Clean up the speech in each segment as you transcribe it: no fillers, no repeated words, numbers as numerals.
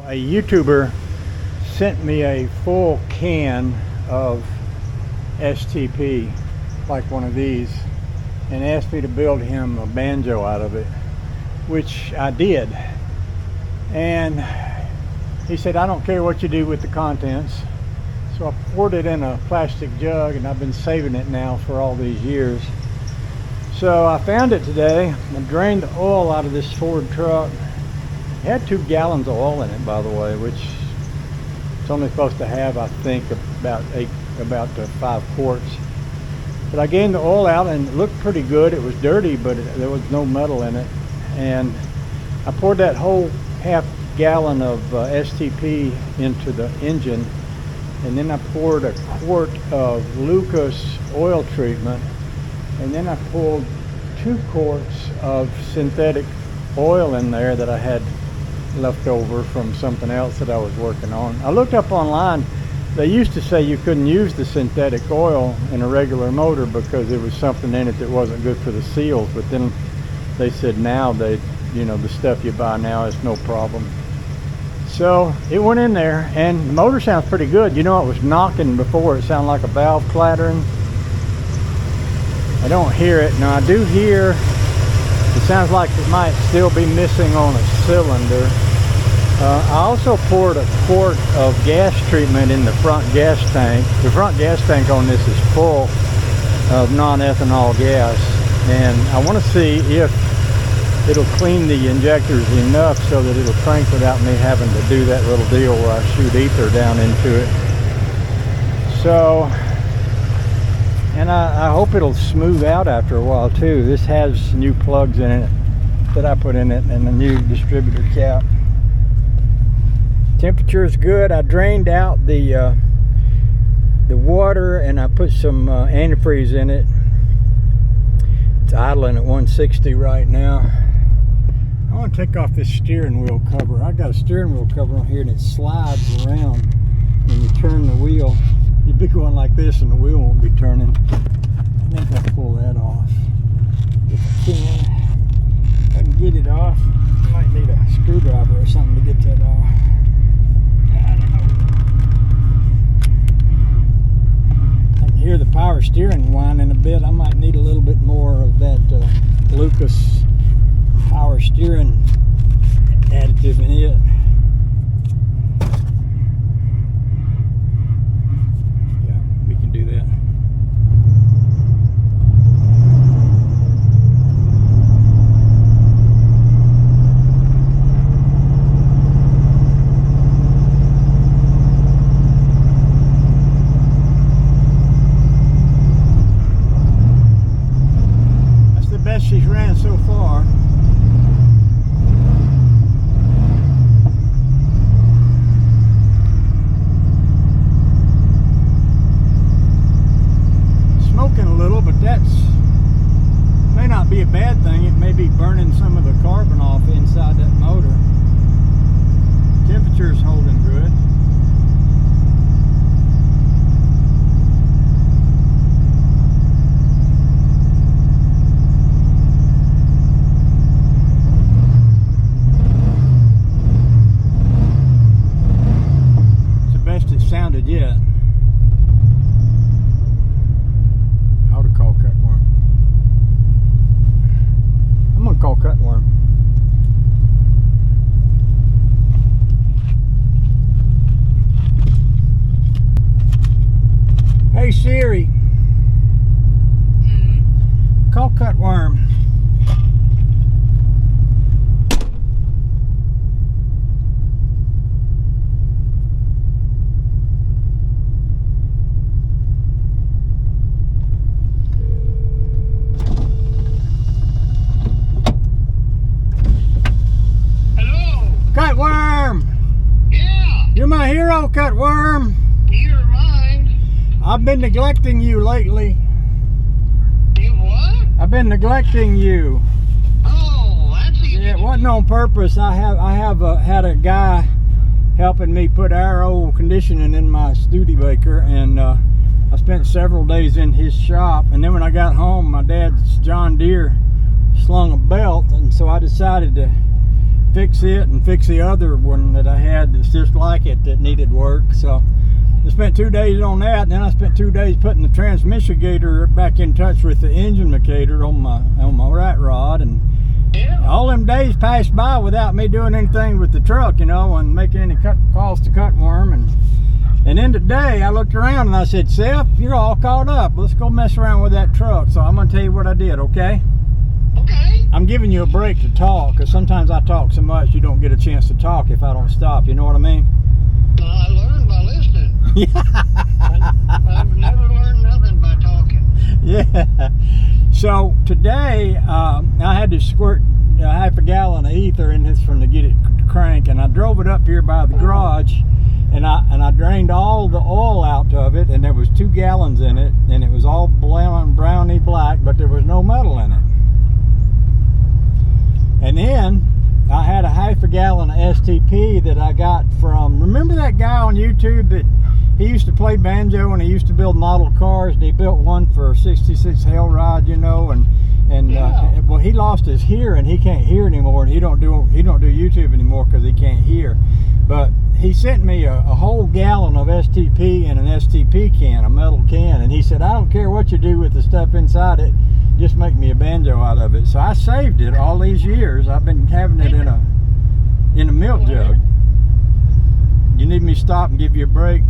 A YouTuber sent me a full can of STP, like one of these, and asked me to build him a banjo out of it, which I did. And he said, I don't care what you do with the contents. So I poured it in a plastic jug, and I've been saving it now for all these years. So I found it today. I drained the oil out of this Ford truck. It had 2 gallons of oil in it, by the way, which it's only supposed to have, I think, about 5 quarts. But I gained the oil out, and it looked pretty good. It was dirty, but there was no metal in it. And I poured that whole half gallon of STP into the engine, and then I poured a quart of Lucas oil treatment, and then I pulled 2 quarts of synthetic oil in there that I had left over from something else that I was working on. I looked up online. They used to say you couldn't use the synthetic oil in a regular motor because there was something in it that wasn't good for the seals, but then they said now the stuff you buy now is no problem. So it went in there, and the motor sounds pretty good. You know, it was knocking before. It sounded like a valve clattering. I don't hear it. Now I do hear, it sounds like it might still be missing on a cylinder. I also poured a quart of gas treatment in the front gas tank. The front gas tank on this is full of non-ethanol gas, and I want to see if it'll clean the injectors enough so that it'll crank without me having to do that little deal where I shoot ether down into it. So, and I hope it'll smooth out after a while too. This has new plugs in it that I put in it, and a new distributor cap. Temperature is good. I drained out the water, and I put some antifreeze in it. It's idling at 160 right now. I want to take off this steering wheel cover. I got a steering wheel cover on here, and it slides around when you turn the wheel. You'd be going like this, and the wheel won't be turning. I think I'll pull that off if I can. If I can get it off, I might need a screwdriver or something to get that off. I don't know. I can hear the power steering whining a bit. I might need a little bit more of that Lucas power steering additive in it. Yeah, we can do that. That's the best she's ran so far. May not be a bad thing. It may be burning some of the carbon off inside that motor. Temperature's holding good. It's the best it sounded yet. Call Cutworm. Hey Siri. Call Cutworm. Cutworm! Yeah! You're my hero, Cutworm! You're mine. I've been neglecting you lately. You what? I've been neglecting you. Oh, that's easy. Yeah, it wasn't on purpose. I have had a guy helping me put air conditioning in my Studebaker, and I spent several days in his shop. And then when I got home, my dad's John Deere slung a belt, and so I decided to fix it and fix the other one that I had, the that's just like it that needed work. So I spent 2 days on that, and then I spent 2 days putting the transmission gator back in touch with the engine locator on my rat rod, and all them days passed by without me doing anything with the truck, you know, and making any calls to Cutworm. And then today I looked around and I said, Seth, you're all caught up. Let's go mess around with that truck. So I'm going to tell you what I did, okay? Okay. I'm giving you a break to talk, because sometimes I talk so much you don't get a chance to talk if I don't stop. You know what I mean? I learned by listening. I've never learned nothing by talking. Yeah. So today I had to squirt half a gallon of ether in this from to get it to crank, and I drove it up here by the garage, and I drained all the oil out of it, and there was 2 gallons in it, and it was all browny black, but there was no metal in it. And then I had a half a gallon of STP that I got from, remember that guy on YouTube that he used to play banjo and he used to build model cars, and he built one for 66 Hellride, you know, and well, he lost his hearing, he can't hear anymore, and he don't do YouTube anymore because he can't hear. But he sent me a whole gallon of STP in an STP can, a metal can, and he said, I don't care what you do with the stuff inside it, just make me a banjo out of it. So I saved it all these years. I've been having it in a milk jug. You need me to stop and give you a break?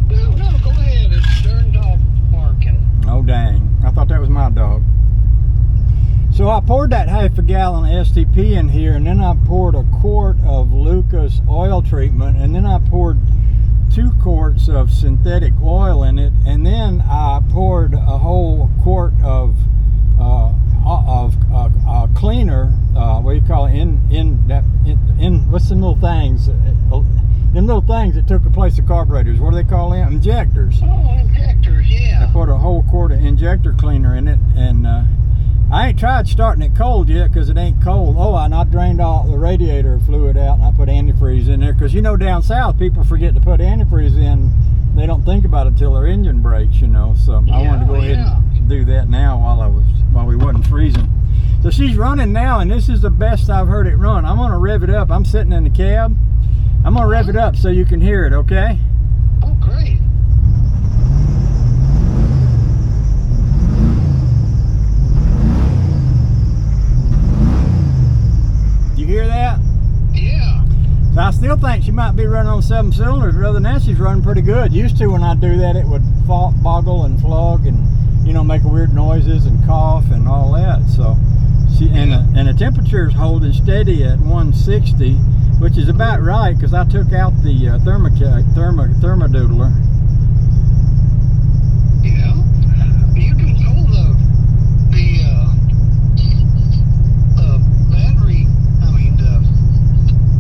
No, go ahead. It's darn dog barking. Oh dang, I thought that was my dog. So I poured that half a gallon of STP in here, and then I poured a quart of Lucas oil treatment, and then I poured 2 quarts of synthetic oil in it, and then I poured a whole quart of cleaner, what do you call it, what's some little things, them little things that took the place of carburetors, what do they call them? Injectors. Oh, injectors, yeah. I put a whole quart of injector cleaner in it, and I ain't tried starting it cold yet because it ain't cold. Oh, and I drained all the radiator fluid out, and I put antifreeze in there, because you know down south people forget to put antifreeze in. They don't think about it till their engine breaks, you know. So I wanted to go ahead and do that now while we wasn't freezing. So she's running now, and this is the best I've heard it run. I'm gonna rev it up. I'm sitting in the cab. I'm gonna rev it up so you can hear it, okay? Oh, great. You hear that? Yeah. So I still think she might be running on 7 cylinders, but other than that, she's running pretty good. Used to, when I do that, it would boggle and flug and, you know, make weird noises and cough and all that. So and the temperature is holding steady at 160, which is about right, because I took out the thermodoodler. Yeah. You can pull the battery,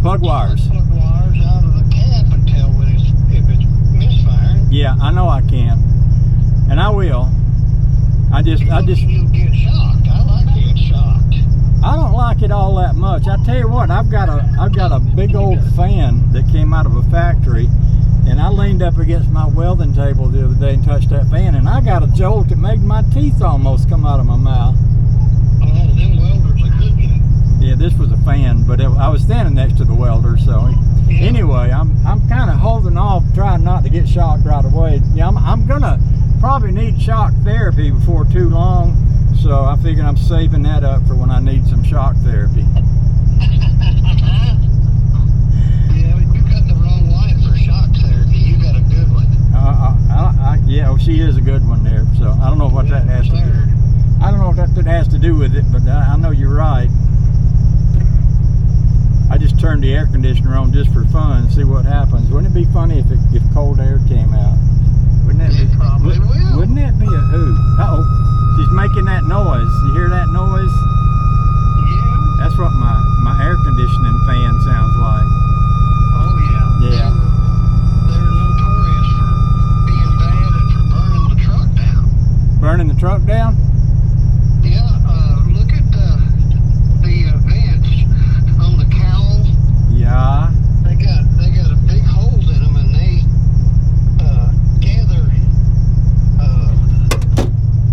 Plug wires. Plug wires out of the cap and tell if it's misfiring. Yeah, I know I can, and I will. I just You'll get shocked. I like being shocked. I don't like it all that much. I tell you what, I've got a big old fan that came out of a factory, and I leaned up against my welding table the other day and touched that fan, and I got a jolt that made my teeth almost come out of my mouth. Oh, them welders are good. Yeah, this was a fan, but I was standing next to the welder, so anyway, I'm kind of holding off, trying not to get shocked right away. Yeah, I'm gonna probably need shock therapy before too long, so I figured I'm saving that up for when I need some shock therapy. Yeah, you got the wrong wife for shock therapy. You got a good one. Yeah, well, she is a good one there, so I don't know what that has to do. I don't know what that has to do with it, but I know you're right. I just turned the air conditioner on just for fun, see what happens. Wouldn't it be funny if cold air came out? Wouldn't that It probably will. Wouldn't that be a hoot? Uh-oh, she's making that noise. You hear that noise? Yeah. That's what my air conditioning fan sounds like. Oh, yeah. Yeah. They're notorious for being bad and for burning the truck down. Burning the truck down? Yeah, look at the vents on the cowl. Yeah. They got a big hole in them, and they gather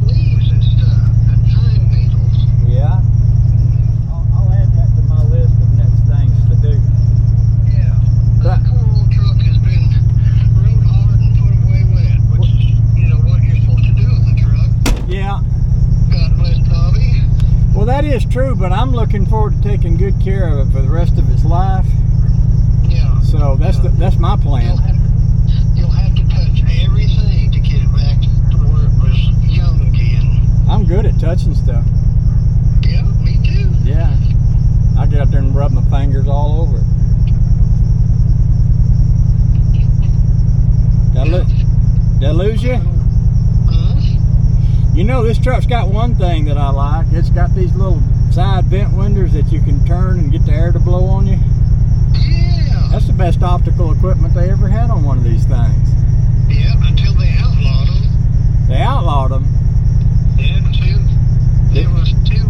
leaves and stuff and pine needles. true, but I'm looking forward to taking good care of it for the rest of its life. Yeah. So that's my plan. You'll have to touch everything to get it back to where it was young again. I'm good at touching stuff. Yeah, me too. Yeah. I get out there and rub my fingers all over it. Did I lose you? You know, this truck's got one thing that I like. It's got these little side vent windows that you can turn and get the air to blow on you. Yeah. That's the best optical equipment they ever had on one of these things. Yeah, until they outlawed them. They outlawed them. Yeah, it was too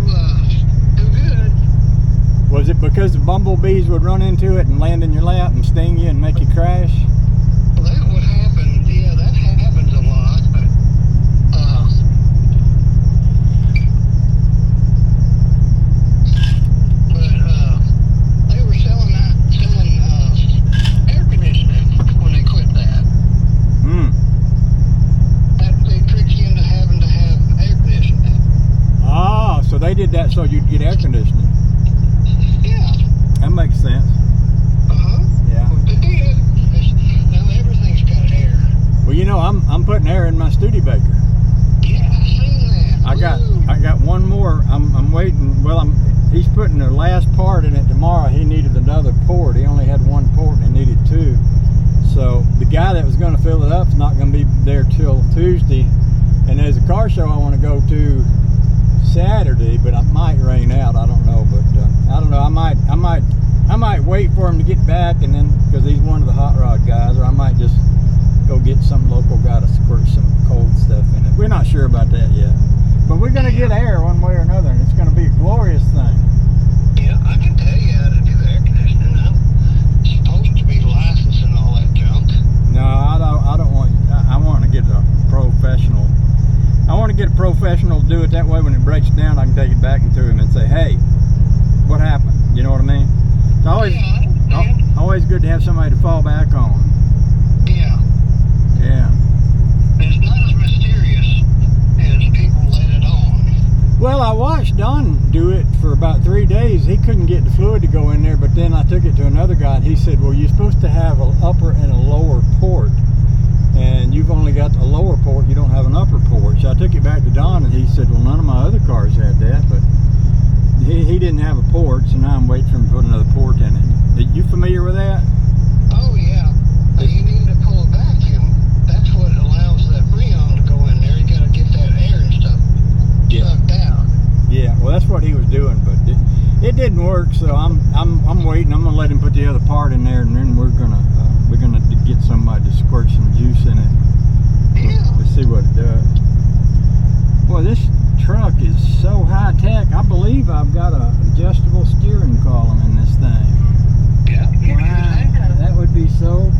good. Was it because the bumblebees would run into it and land in your lap and sting you and make you crash? Well, that would happen. Yeah, that happens a lot. But, they were selling air conditioning when they quit that. They tricked you into having to have air conditioning. Oh, so they did that so you'd get air conditioning. Yeah. That makes sense. Yeah. Well, they did. Now everything's got air. Well, you know, I'm putting air in my Studebaker. Yeah, I seen that. I got one more. I'm waiting. Well, he's putting the last part in it tomorrow. He needed another port. He only had one port and he needed two. So the guy that was going to fill it up is not going to be there till Tuesday. And there's a car show I want to go to Saturday, but it might rain out. I don't know, but I don't know. I might wait for him to get back, and then because he's one of the hot rod guys, or I might just go get some local guy to squirt some cold stuff in it. We're not sure about that yet, but we're gonna get air one way or another, and it's gonna be a glorious thing. Yeah, I can tell you how to do air conditioning. I'm supposed to be licensed and all that junk. No, I don't want. I want to get a professional. I want to get a professional to do it that way. When it breaks down, I can take it back into him and say, "Hey, what happened?" You know what I mean? It's always good to have somebody to fall back on. Yeah. Yeah. It's not as mysterious as people let it on. Well, I watched Don do it for about 3 days. He couldn't get the fluid to go in there, but then I took it to another guy, and he said, "Well, you're supposed to have an upper and a lower port, and you've only got a lower port. You don't have an upper port." So I took it back to Don, and he said, "Well, none of my other cars had that, but he didn't have a port, so now I'm waiting for him to put another port in it." Are you familiar with that? Oh, yeah. You need to pull a vacuum. That's what allows that Freon to go in there. You got to get that air and stuff sucked out. Yeah, well, that's what he was doing, but it didn't work. So I'm waiting. I'm gonna let him put the other part in there, and then we're gonna get somebody to squirt some juice in it. Yeah. We'll see what it does. Boy, this truck is so high tech. I believe I've got a adjustable steering column in this thing. Yeah. Wow, that would be so.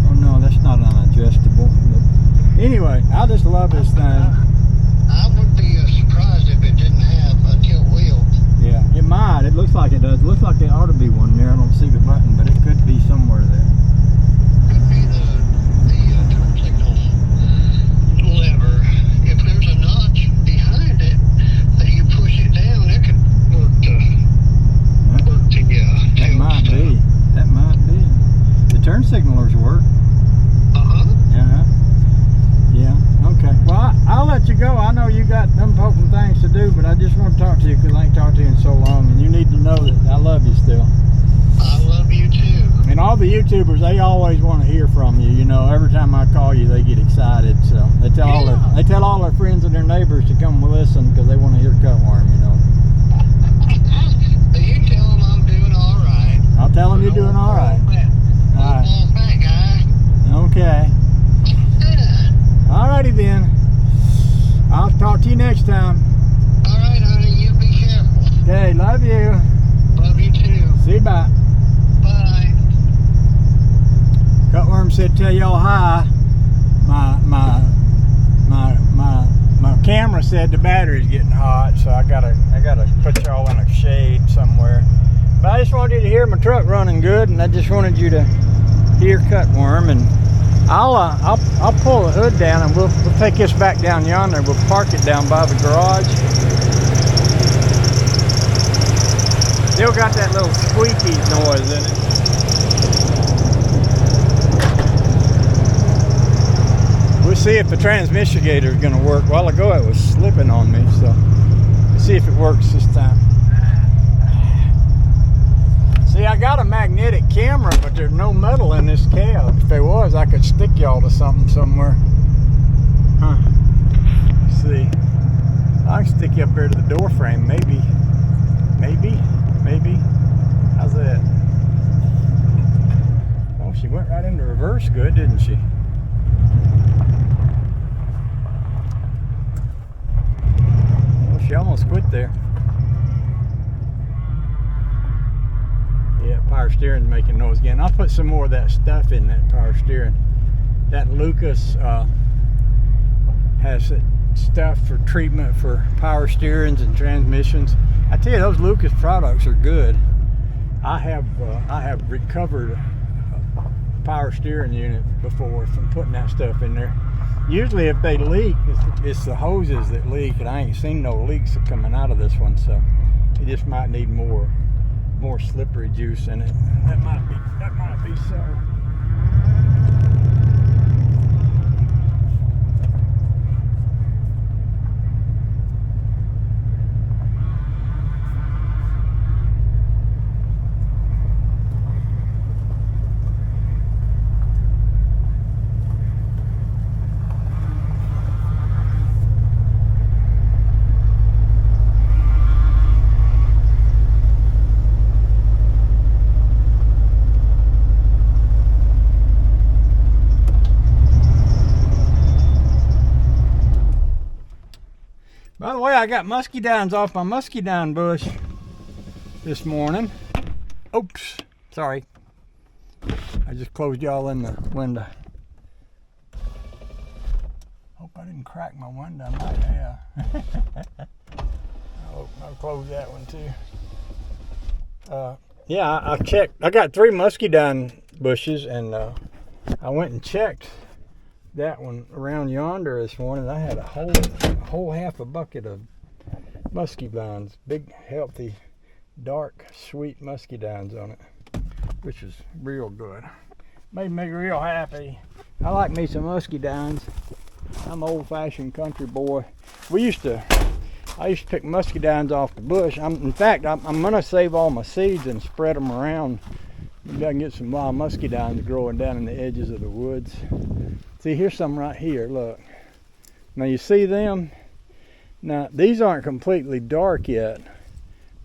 Oh no, that's not unadjustable. But anyway, I just love this thing. I would be surprised if it didn't have a tilt wheel. Yeah, it might. It looks like it does. It looks like there ought to be one there. I don't see the button, but it could be somewhere there. Could be the turn signal lever. If there's a notch behind it that you push it down, it could work the That might be. That might be. The turn signalers work. Yeah. Okay. Well, I'll let you go. I know you got important things to do, but I just want to talk to you because I ain't talked to you in so long, and you need to know that I love you still. I love you too. And all the YouTubers, they always want to hear from you. You know, every time I call you, they get excited. So they tell all their friends and their neighbors to come listen because they want to hear Cutworm. You know. You tell them I'm doing all right. I'll tell them you're doing all right. All right. Fat guy. Okay. Alrighty then. I'll talk to you next time. All right, honey. You be careful. Okay, love you. Love you too. See you, bye. Bye. Cutworm said tell y'all hi. My camera said the battery's getting hot, so I gotta put y'all in a shade somewhere. But I just wanted you to hear my truck running good, and I just wanted you to hear Cutworm. And I'll pull the hood down, and we'll take this back down yonder. We'll park it down by the garage. Still got that little squeaky noise in it. We'll see if the transmissigator is going to work. A while ago it was slipping on me, so let's see if it works this time. See, I got a magnetic camera, but there's no metal in this cab. If there was, I could stick y'all to something somewhere. Huh. Let's see. I can stick you up there to the door frame, maybe. Maybe. How's that? Oh, she went right into reverse good, didn't she? Oh, she almost quit there. Yeah, power steering's making noise again. I'll put some more of that stuff in that power steering. That Lucas has stuff for treatment for power steerings and transmissions. I tell you, those Lucas products are good. I have recovered a power steering unit before from putting that stuff in there. Usually if they leak, it's the hoses that leak, and I ain't seen no leaks coming out of this one, so it just might need more slippery juice in it. That might be so. By the way, I got muscadines off my muscadine bush this morning. Oops, sorry. I just closed y'all in the window. Hope I didn't crack my window. I might have. I'll close that one too. Yeah, I checked. I got 3 muscadine bushes, and I went and checked that one around yonder this morning. I had a whole half a bucket of muscadines, big, healthy, dark, sweet muscadines on it, which is real good. Made me real happy. I like me some muscadines. I'm an old-fashioned country boy. I used to pick muscadines off the bush. In fact, I'm gonna save all my seeds and spread them around. Maybe I can get some wild muscadines growing down in the edges of the woods. See, here's some right here, look. Now you see them? Now these aren't completely dark yet,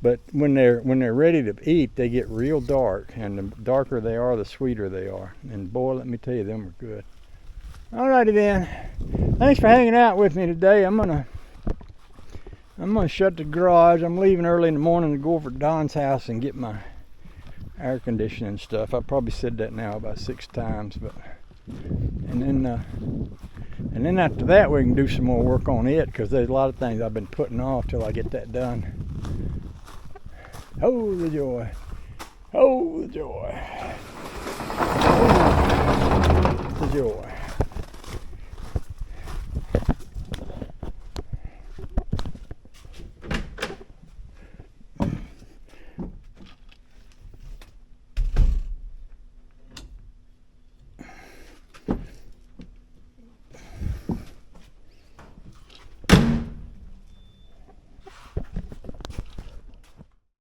but when they're ready to eat, they get real dark, and the darker they are, the sweeter they are. And boy, let me tell you, them are good. Alrighty then. Thanks for hanging out with me today. I'm gonna shut the garage. I'm leaving early in the morning to go over to Don's house and get my air conditioning stuff. I probably said that now about 6 times, but and then after that we can do some more work on it, because there's a lot of things I've been putting off till I get that done. Oh, the joy. Oh, the joy. Oh, the joy.